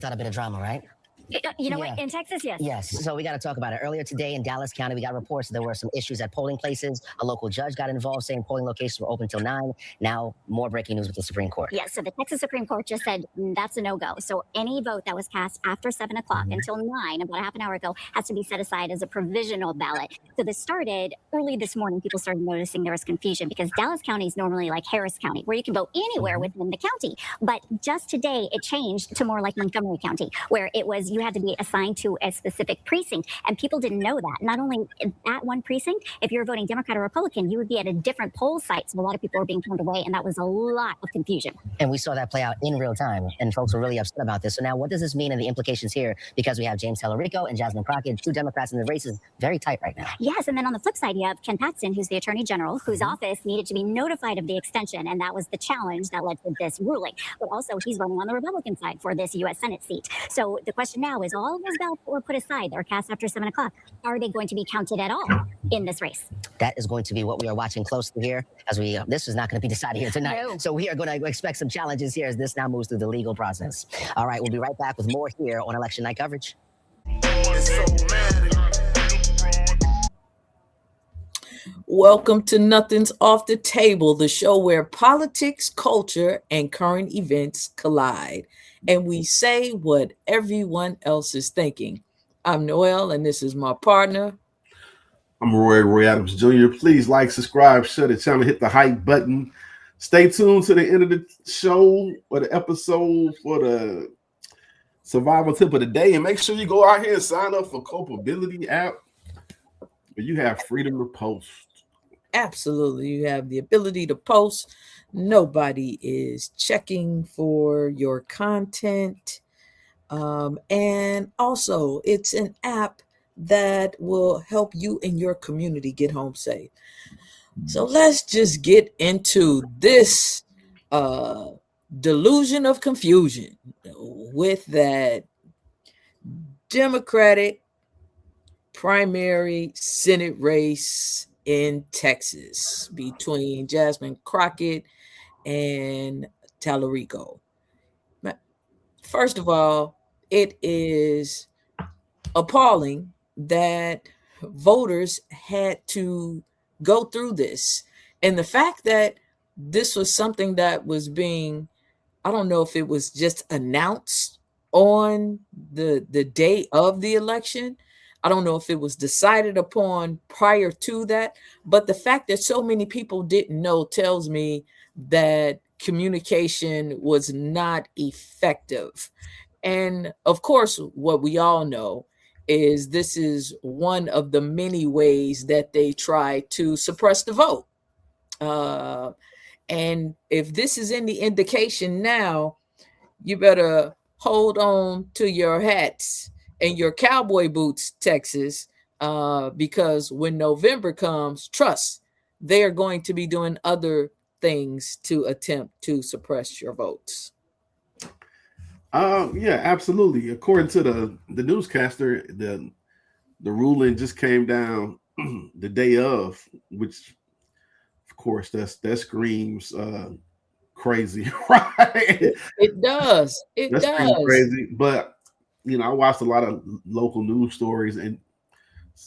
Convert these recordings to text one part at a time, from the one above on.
Not a bit of drama, right? You know what? In Texas, yes. Yes. So we got to talk about it. Earlier today in Dallas County, we got reports there were some issues at polling places. A local judge got involved saying polling locations were open till 9. Now, more breaking news with the Supreme Court. Yes, so the Texas Supreme Court just said that's a no-go. So any vote that was cast after 7 o'clock until 9, about a half an hour ago, has to be set aside as a provisional ballot. So this started early this morning. People started noticing there was confusion because Dallas County is normally like Harris County, where you can vote anywhere within the county. But just today, it changed to more like Montgomery County, where it was you had to be assigned to a specific precinct, and people didn't know that. Not only at one precinct, if you were voting Democrat or Republican, you would be at a different poll site. So a lot of people were being turned away, and that was a lot of confusion. And we saw that play out in real time, and folks were really upset about this. So now what does this mean and the implications here? Because we have James Tellerico and Jasmine Crockett, 2 Democrats, and the race is very tight right now. Yes, and then on the flip side, you have Ken Paxton, who's the Attorney General, whose office needed to be notified of the extension, and that was the challenge that led to this ruling. But also, he's running on the Republican side for this U.S. Senate seat. So the question now is, all of those ballots were put aside, they're cast after 7 o'clock. Are they going to be counted at all in this race? That is going to be what we are watching closely here, as we this is not going to be decided here tonight. No. So we are going to expect some challenges here as this now moves through the legal process. All right, we'll be right back with more here on election night coverage. Welcome to Nothing's Off the Table, the show where politics, culture, and current events collide, and we say what everyone else is thinking. I'm Noel, and this is my partner. I'm Roy Adams Jr. Please like, subscribe, share the channel, hit the hype button. Stay tuned to the end of the show or the episode for the survival tip of the day, and make sure you go out here and sign up for Culpability app, where you have freedom to post. Absolutely. You have the ability to post. Nobody is checking for your content. And also, it's an app that will help you and your community get home safe. So let's just get into this delusion of confusion with that Democratic primary Senate race in Texas between Jasmine Crockett and Tellerico. First of all, it is appalling that voters had to go through this. And the fact that this was something that was being, I don't know if it was just announced on the day of the election. I don't know if it was decided upon prior to that, but the fact that so many people didn't know tells me that communication was not effective. And of course, what we all know is this is one of the many ways that they try to suppress the vote. And if this is any indication now, you better hold on to your hats and your cowboy boots, Texas, because when November comes, trust, they are going to be doing other things to attempt to suppress your votes. Yeah, absolutely. According to the newscaster, the ruling just came down the day of, which, of course, that screams crazy, right? It does. It That screams does. crazy, but I watched a lot of local news stories, and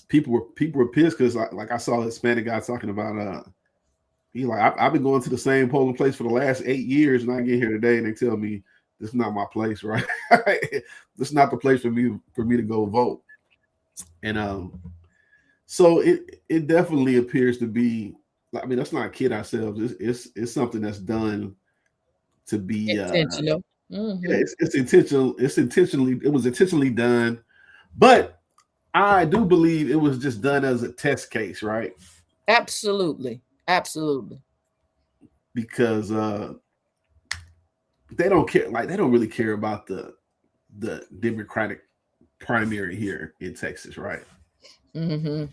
people were pissed because like I saw a Hispanic guy talking about he like I've been going to the same polling place for the last 8 years, and I get here today and they tell me this is not my place, right? This is not the place for me to go vote. And so it definitely appears to be. I mean, let's not kid ourselves. It's something that's done to be intentional. Yeah, it's intentional. It was intentionally done, but I do believe it was just done as a test case, right? Absolutely. Because they don't care. Like, they don't really care about the Democratic primary here in Texas, right? Mm-hmm.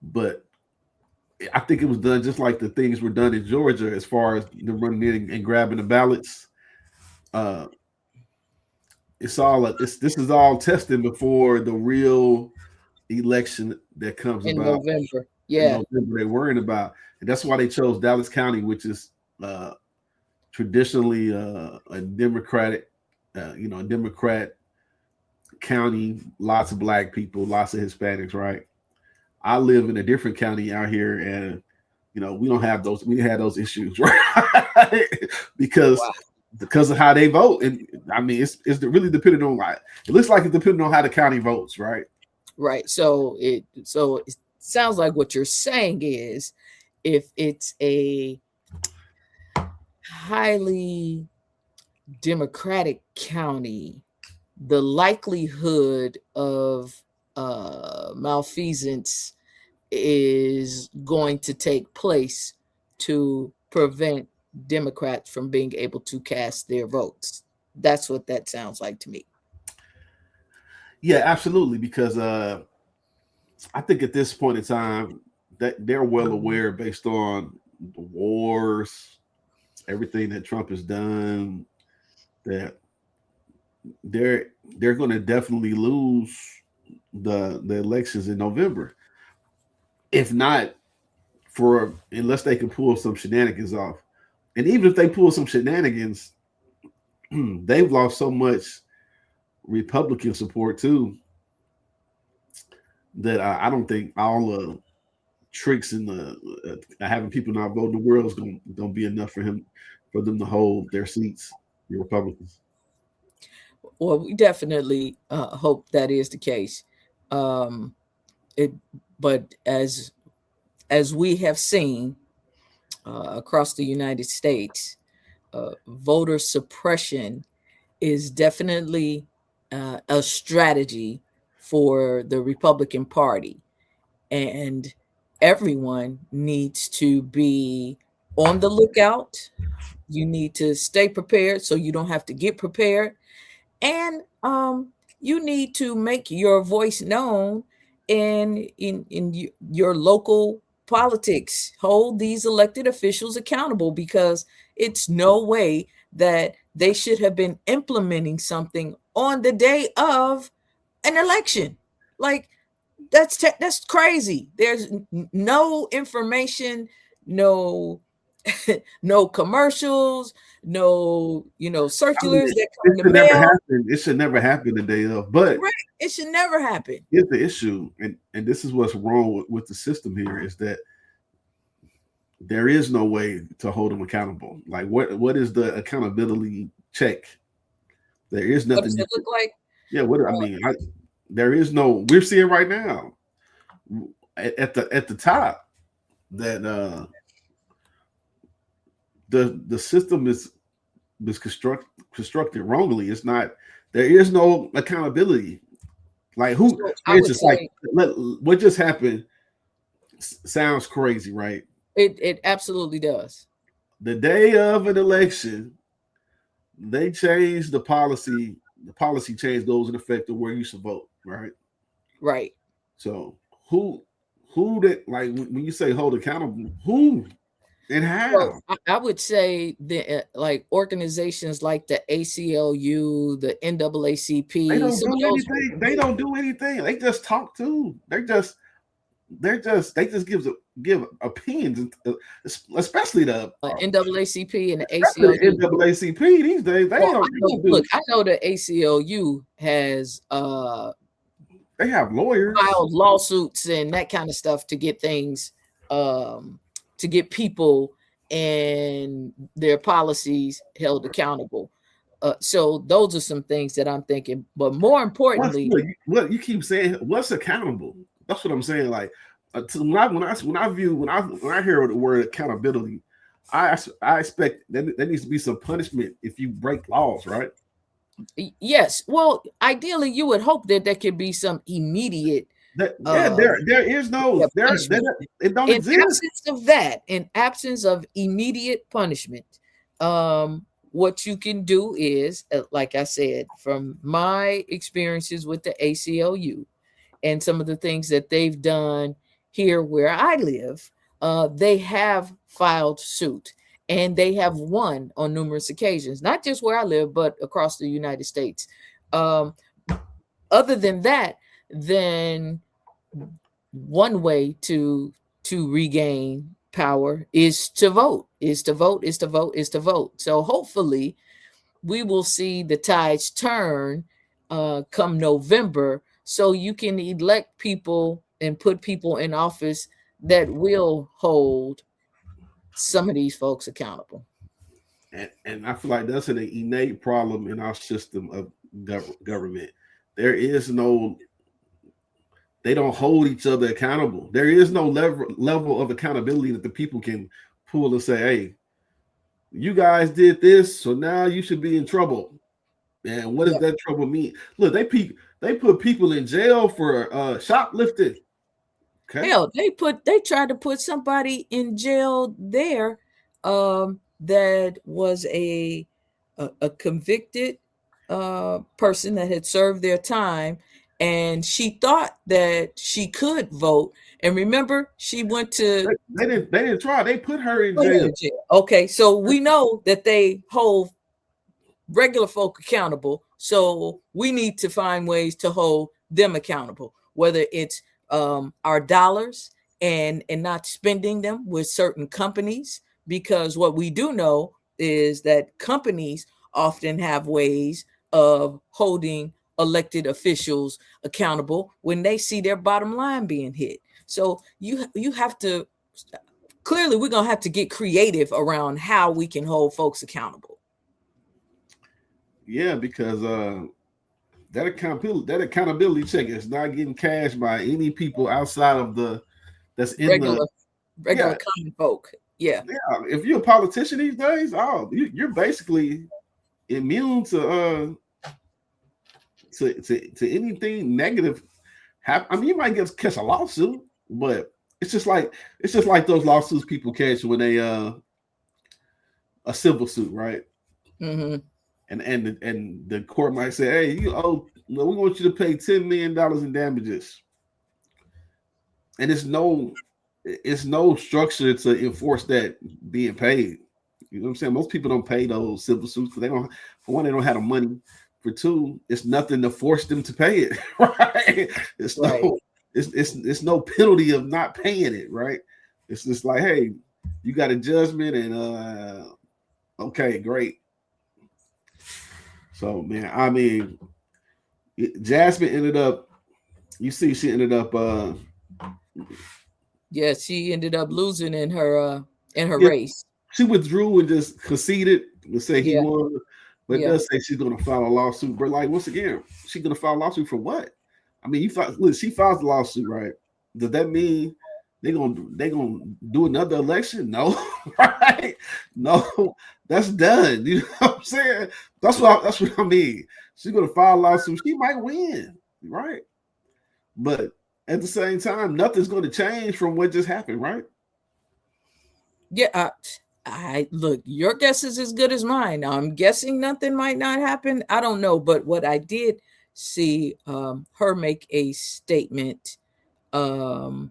But I think it was done just like the things were done in Georgia, as far as the running in and grabbing the ballots. This is all tested before the real election that comes in about November. Yeah, in November they're worrying about, and that's why they chose Dallas County, which is traditionally a Democratic a Democrat county, lots of black people, lots of Hispanics, right? I live in a different county out here, and we don't have those. We had those issues, right? because Wow. because of how they vote, and I mean, it's really depending on it looks like it's depending on how the county votes, right? Right. So it sounds like what you're saying is, if it's a highly Democratic county, the likelihood of malfeasance is going to take place to prevent Democrats from being able to cast their votes. That's what that sounds like to me. Yeah, absolutely. Because I think at this point in time that they're well aware, based on the wars, everything that Trump has done, that they're going to definitely lose the elections in November. If not, unless they can pull some shenanigans off. And even if they pull some shenanigans, they've lost so much Republican support too, that I don't think all the tricks and the having people not vote in the world is going to be enough for them to hold their seats, the Republicans. Well, we definitely hope that is the case. But as we have seen across the United States, voter suppression is definitely a strategy for the Republican Party, and everyone needs to be on the lookout. You need to stay prepared so you don't have to get prepared, and you need to make your voice known in your local politics. Hold these elected officials accountable, because it's no way that they should have been implementing something on the day of an election. Like, that's crazy. There's no information, no no commercials, no circulars that come in the mail. It should never happen the day of. But right, it should never happen. Here's the issue, and this is what's wrong with the system here, is that there is no way to hold them accountable. Like, what is the accountability check? There is nothing. What does it look like? Yeah, there is no. We're seeing right now at the top that the system is constructed wrongly. It's not. There is no accountability. Like, who? It's just like what just happened. Sounds crazy, right? It absolutely does. The day of an election, they changed the policy. The policy change goes in effect of where you should vote, right? Right. So who that, like, when you say hold accountable, who and how? Well, I would say the like organizations like the ACLU, the NAACP. They don't do anything. They don't do anything. They just talk too. They just give opinions, especially the NAACP and the ACLU. The NAACP these days, they don't look. I know the ACLU has they have lawyers, filed lawsuits and that kind of stuff to get things, to get people and their policies held accountable. So those are some things that I'm thinking. But more importantly, what you keep saying, what's accountable? That's what I'm saying. Like, when I hear the word accountability, I expect that there needs to be some punishment if you break laws, right? Yes. Well, ideally, you would hope that there could be some immediate. There is no. It don't exist. In absence of immediate punishment, what you can do is, like I said, from my experiences with the ACLU and some of the things that they've done here where I live, they have filed suit and they have won on numerous occasions, not just where I live, but across the United States. Other than that, then one way to regain power is to vote. So hopefully we will see the tides turn come November, so you can elect people and put people in office that will hold some of these folks accountable. And I feel like that's an innate problem in our system of government. There is no, they don't hold each other accountable. There is no level of accountability that the people can pull and say, hey, you guys did this, so now you should be in trouble. And what does that trouble mean? Look, they put people in jail for shoplifting. Okay. Hell, they tried to put somebody in jail there that was a convicted person that had served their time, and she thought that she could vote. And remember, she went to they didn't try. They put her in jail. Okay, so we know that they hold regular folk accountable. So we need to find ways to hold them accountable, whether it's our dollars and not spending them with certain companies, because what we do know is that companies often have ways of holding elected officials accountable when they see their bottom line being hit. So you have to, clearly we're gonna have to get creative around how we can hold folks accountable. Yeah, because that accountability check is not getting cashed by any people outside of that's in regular common folk. Yeah. If you're a politician these days, you're basically immune to anything negative. I mean, you might catch a lawsuit, but it's just like those lawsuits people catch when they a civil suit, right? Mm-hmm. And the court might say, hey, we want you to pay $10 million in damages. And it's no structure to enforce that being paid. You know what I'm saying? Most people don't pay those civil suits because for one, they don't have the money. For two, it's nothing to force them to pay it, right? It's no penalty of not paying it, right? It's just like, hey, you got a judgment, and okay, great. So, man, I mean, Jasmine ended up. You see, she ended up. She ended up losing in her race. She withdrew and just conceded and say he won, but it does say she's going to file a lawsuit. But like, once again, she's going to file a lawsuit for what? I mean, she files the lawsuit, right? Does that mean they're gonna do another election? No, right? No, that's done. You know what I'm saying? That's what I mean. She's going to file a lawsuit. She might win, right? But at the same time, nothing's going to change from what just happened, right? Yeah, I look, your guess is as good as mine. I'm guessing nothing might not happen. I don't know, but what I did see her make a statement. I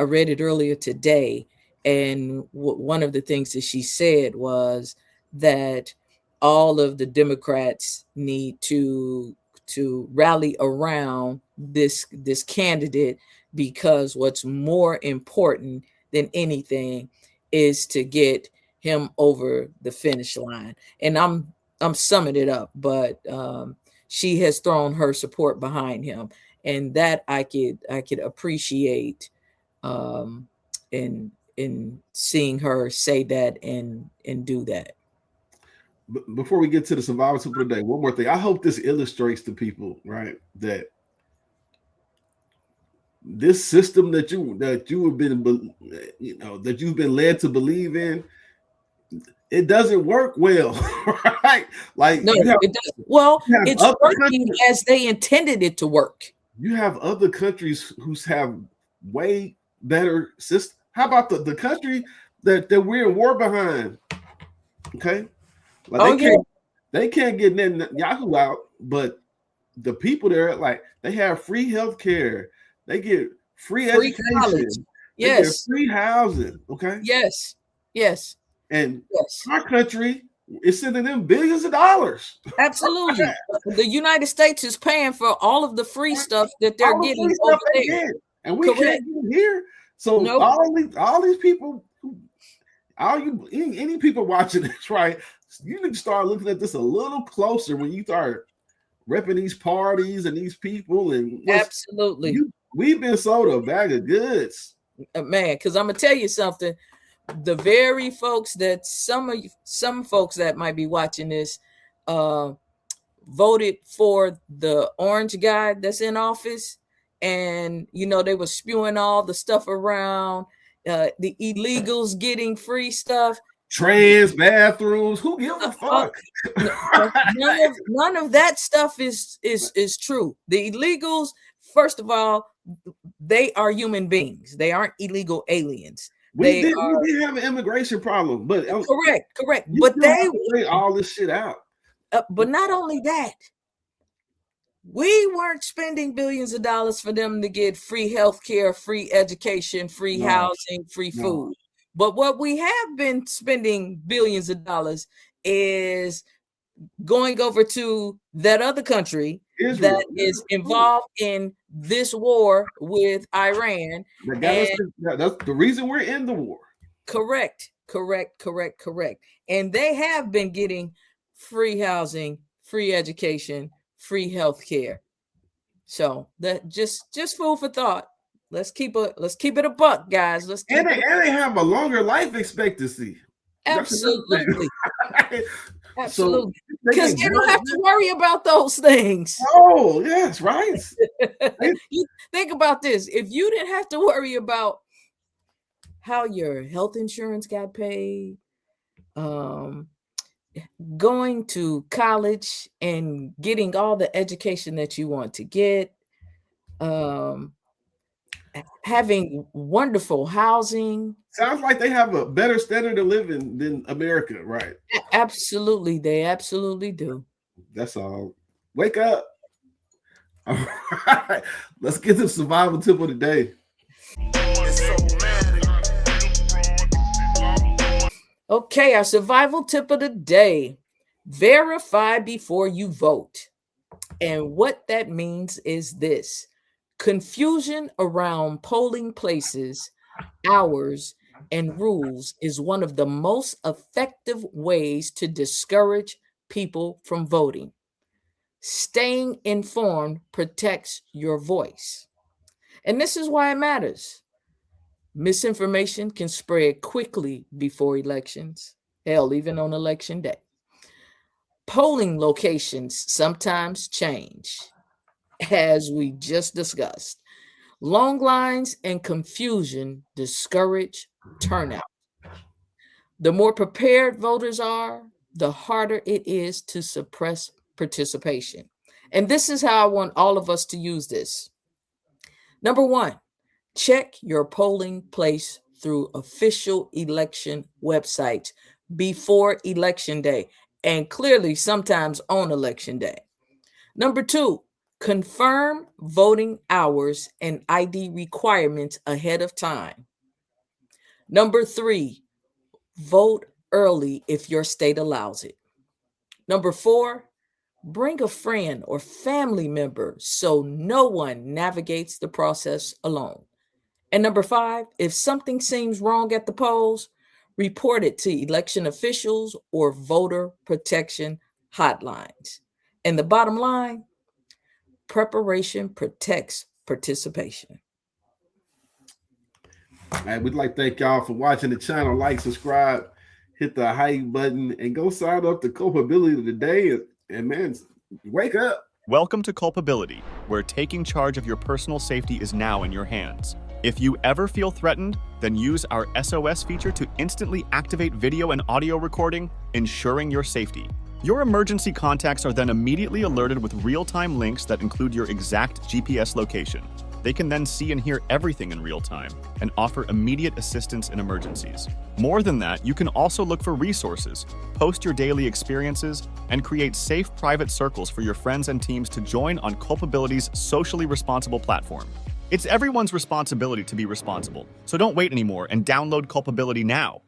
read it earlier today, and one of the things that she said was that all of the Democrats need to rally around this candidate, because what's more important than anything is to get him over the finish line. And I'm summing it up, but she has thrown her support behind him, and that I could appreciate in seeing her say that and do that. Before we get to the survival tip of the day, one more thing. I hope this illustrates to people, right, that this system that you have been, that you've been led to believe in, it doesn't work well, right? Like, no, it doesn't. Well, it's working as they intended it to work. You have other countries who have way better system. How about the country that we're in war behind? Okay. Like they can't get Yahoo out, but the people there, like, they have free health care, they get free education, college. Yes, they get free housing. Okay. Yes. And our country is sending them billions of dollars. Absolutely. The United States is paying for all of the free stuff that they're getting over there. And we can't get here. So all these people, any people watching this, right? you need to start looking at this a little closer when you start repping these parties and these people. And absolutely, we've been sold a bag of goods, man. Because I'm gonna tell you something. The very folks that some folks that might be watching this voted for the orange guy that's in office, and they were spewing all the stuff around the illegals getting free stuff, trans bathrooms. Who gives a fuck? None of that stuff is true. The illegals, first of all, they are human beings. They aren't illegal aliens. We did have an immigration problem, but correct. But they lay all this shit out. But not only that, we weren't spending billions of dollars for them to get free healthcare, free education, free housing, free food. But what we have been spending billions of dollars is going over to that other country Israel, that is involved in this war with Iran. That's the reason we're in the war. Correct. And they have been getting free housing, free education, free healthcare. So that just food for thought. Let's keep it a buck, guys. And they have a longer life expectancy. Absolutely. Absolutely. Because they don't have to worry about those things. Oh, yes, right. You think about this. If you didn't have to worry about how your health insurance got paid, going to college and getting all the education that you want to get, having wonderful housing. Sounds like they have a better standard of living than America, right? Absolutely. They absolutely do. That's all. Wake up. All right. Let's get to the survival tip of the day. Okay, our survival tip of the day. Verify before you vote. And what that means is this. Confusion around polling places, hours, and rules is one of the most effective ways to discourage people from voting. Staying informed protects your voice. And this is why it matters. Misinformation can spread quickly before elections, hell, even on election day. Polling locations sometimes change, as we just discussed. Long lines and confusion discourage turnout. The more prepared voters are, the harder it is to suppress participation. And this is how I want all of us to use this. Number one, check your polling place through official election websites before election day, and clearly sometimes on election day. Number two, confirm voting hours and ID requirements ahead of time. Number three, vote early if your state allows it. Number four, bring a friend or family member so no one navigates the process alone. And number five, if something seems wrong at the polls, report it to election officials or voter protection hotlines. And the bottom line, preparation protects participation. And we'd like to thank y'all for watching the channel. Like, subscribe, hit the hype button, and go sign up to Culpability Today. And man, wake up. Welcome to Culpability, where taking charge of your personal safety is now in your hands. If you ever feel threatened, then use our SOS feature to instantly activate video and audio recording, ensuring your safety. Your emergency contacts are then immediately alerted with real-time links that include your exact GPS location. They can then see and hear everything in real time and offer immediate assistance in emergencies. More than that, you can also look for resources, post your daily experiences, and create safe private circles for your friends and teams to join on Culpability's socially responsible platform. It's everyone's responsibility to be responsible, so don't wait anymore and download Culpability now.